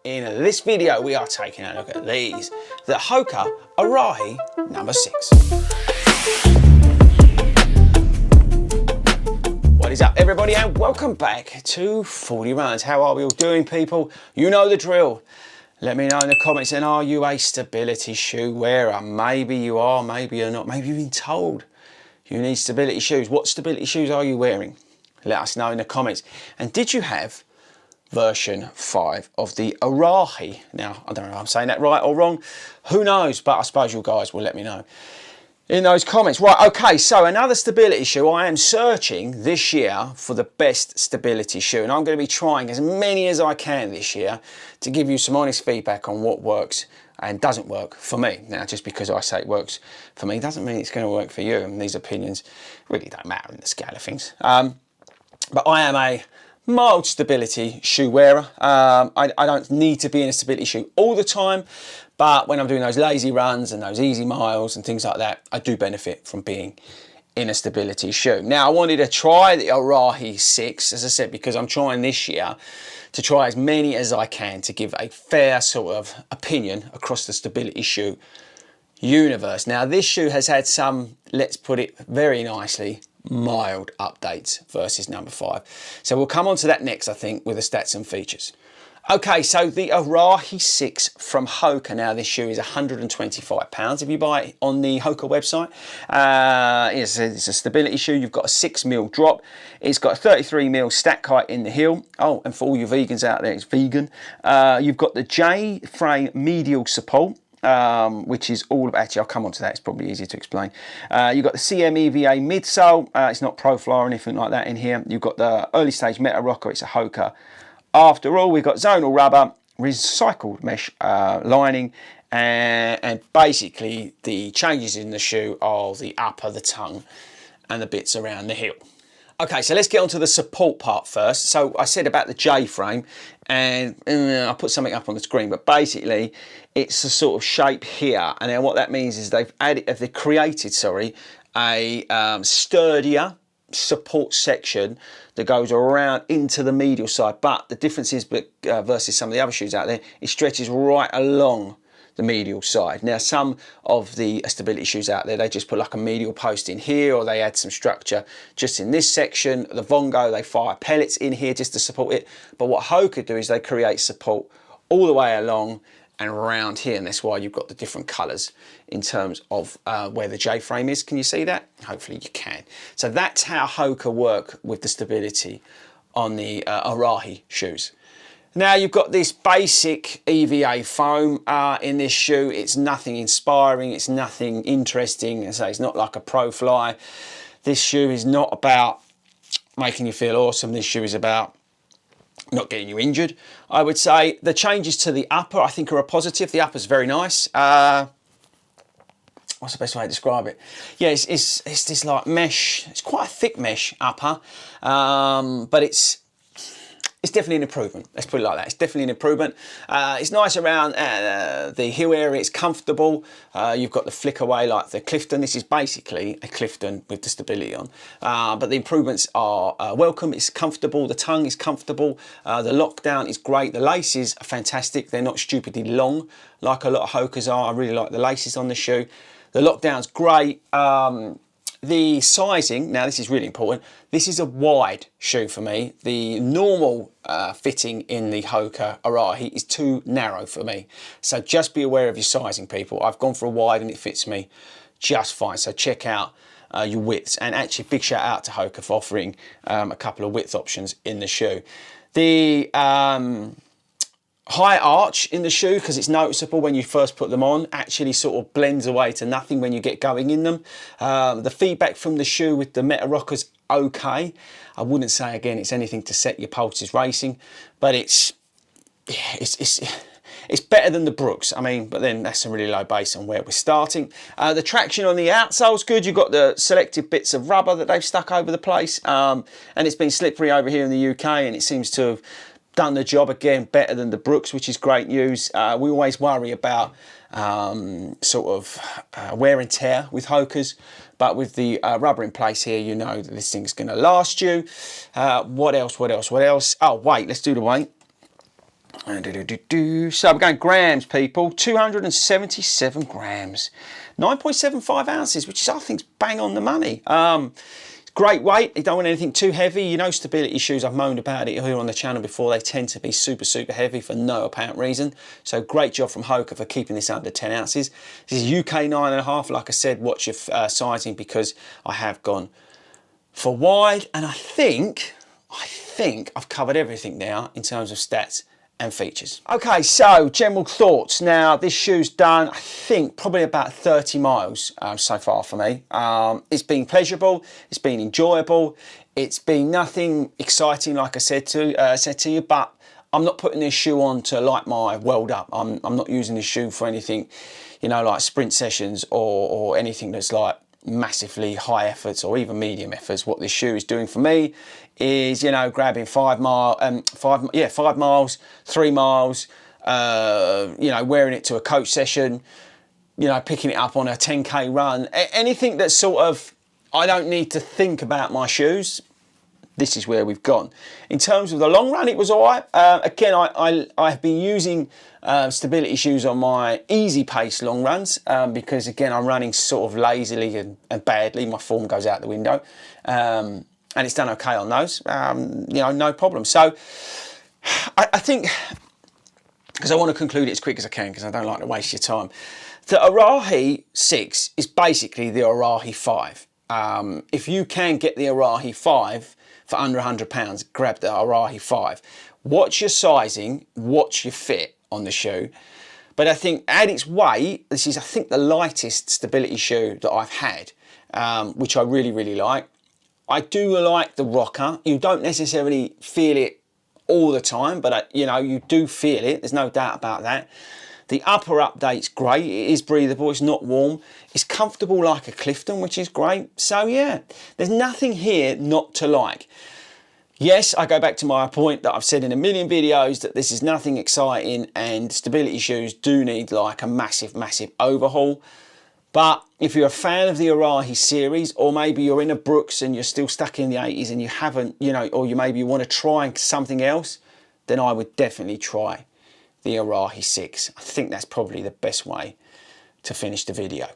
In this video, we are taking a look at these, the Hoka Arahi number 6. What is up, everybody, and welcome back to 40 Runs. How are we all doing, people? You know the drill. Let me know in the comments, and are you a stability shoe wearer? Maybe you are, maybe you're not. Maybe you've been told you need stability shoes. What stability shoes are you wearing? Let us know in the comments. And did you have version 5 of the Arahi? Now, I don't know if I'm saying that right or wrong. Who knows? But I suppose you guys will let me know in those comments. Right, okay, so another stability shoe. I am searching this year for the best stability shoe, and I'm going to be trying as many as I can this year to give you some honest feedback on what works and doesn't work for me. Now, just because I say it works for me doesn't mean it's going to work for you, and these opinions really don't matter in the scale of things. But I am a mild stability shoe wearer. I don't need to be in a stability shoe all the time, but when I'm doing those lazy runs and those easy miles and things like that, I do benefit from being in a stability shoe. Now, I wanted to try the Arahi 6, as I said, because I'm trying this year to try as many as I can to give a fair sort of opinion across the stability shoe universe. Now, this shoe has had some, let's put it very nicely, mild updates versus number 5. So we'll come on to that next, I think, with the stats and features. Okay, so the Arahi 6 from Hoka. Now, this shoe is £125 if you buy it on the Hoka website. It's a stability shoe. You've got a 6mm drop. It's got a 33mm stack height in the heel. Oh, and for all you vegans out there, it's vegan. You've got the J-frame medial support, which is all about, actually I'll come on to that, it's probably easier to explain. You've got the CMEVA midsole, it's not Profly or anything like that in here. You've got the early stage Meta Rocker, it's a Hoka. After all, we've got zonal rubber, recycled mesh lining, and basically the changes in the shoe are the upper, the tongue, and the bits around the heel. Okay, so let's get on to the support part first. So I said about the J-frame, and I'll put something up on the screen, but basically it's a sort of shape here, and then what that means is they've created a sturdier support section that goes around into the medial side. But the difference is, versus some of the other shoes out there, it stretches right along the medial side. Now, some of the stability shoes out there, they just put like a medial post in here, or they add some structure just in this section. The Vongo, they fire pellets in here just to support it. But what Hoka do is they create support all the way along and around here, and that's why you've got the different colours in terms of where the J-frame is. Can you see that? Hopefully you can. So that's how Hoka work with the stability on the Arahi shoes. Now, you've got this basic EVA foam in this shoe. It's nothing inspiring, it's nothing interesting. As I say, it's not like a Profly. This shoe is not about making you feel awesome. This shoe is about not getting you injured, I would say. The changes to the upper, I think, are a positive. The upper's very nice. What's the best way to describe it? Yeah, it's this like mesh. It's quite a thick mesh upper, but it's definitely an improvement. Let's put it like that. It's definitely an improvement. It's nice around the heel area. It's comfortable. You've got the flick away like the Clifton. This is basically a Clifton with the stability on. But the improvements are welcome. It's comfortable. The tongue is comfortable. The lockdown is great. The laces are fantastic. They're not stupidly long like a lot of Hokas are. I really like the laces on the shoe. The lockdown's great. The sizing, now this is really important, this is a wide shoe for me. The normal fitting in the Hoka Arahi is too narrow for me. So just be aware of your sizing, people. I've gone for a wide and it fits me just fine. So check out your widths. And actually, big shout out to Hoka for offering a couple of width options in the shoe. The high arch in the shoe, because it's noticeable when you first put them on, actually sort of blends away to nothing when you get going in them. The feedback from the shoe with the Meta Rocker's okay. I wouldn't say, again, it's anything to set your pulses racing, but it's better than the Brooks. I mean, but then that's a really low base on where we're starting. The traction on the outsole's good. You've got the selected bits of rubber that they've stuck over the place, and it's been slippery over here in the UK, and it seems to have done the job again better than the Brooks, which is great news. We always worry about sort of wear and tear with Hokas, but with the rubber in place here, you know that this thing's going to last you. What else? Oh wait, let's do the weight. So we're going grams, people. 277 grams. 9.75 ounces, which is, I think, is bang on the money. Great weight. You don't want anything too heavy. You know, stability shoes, I've moaned about it here on the channel before. They tend to be super, super heavy for no apparent reason. So great job from Hoka for keeping this under 10 ounces. This is UK 9.5. Like I said, watch your sizing because I have gone for wide. And I think I've covered everything now in terms of stats and features. Okay, so general thoughts. Now, this shoe's done, I think, probably about 30 miles so far for me. It's been pleasurable, it's been enjoyable, it's been nothing exciting, like I said to you, but I'm not putting this shoe on to light my world up. I'm not using this shoe for anything, you know, like sprint sessions or anything that's like massively high efforts or even medium efforts. What this shoe is doing for me is, you know, grabbing 5 miles, 3 miles, you know, wearing it to a coach session, you know, picking it up on a 10K run, anything that's sort of, I don't need to think about my shoes. This is where we've gone. In terms of the long run, it was all right. Again, I've been using stability shoes on my easy pace long runs because, again, I'm running sort of lazily and badly. My form goes out the window. And it's done okay on those, you know, no problem. So I think, because I want to conclude it as quick as I can because I don't like to waste your time, the Arahi 6 is basically the Arahi 5. If you can get the Arahi 5 for under £100, grab the Arahi 5. Watch your sizing, watch your fit on the shoe. But I think at its weight, this is, I think, the lightest stability shoe that I've had, which I really, really like. I do like the rocker. You don't necessarily feel it all the time, but you know, you do feel it. There's no doubt about that. The upper update's great. It is breathable. It's not warm. It's comfortable like a Clifton, which is great. So yeah, there's nothing here not to like. Yes, I go back to my point that I've said in a million videos that this is nothing exciting and stability shoes do need like a massive, massive overhaul. But if you're a fan of the Arahi series, or maybe you're in a Brooks and you're still stuck in the 80s and you haven't, you know, or maybe you want to try something else, then I would definitely try the Arahi 6. I think that's probably the best way to finish the video.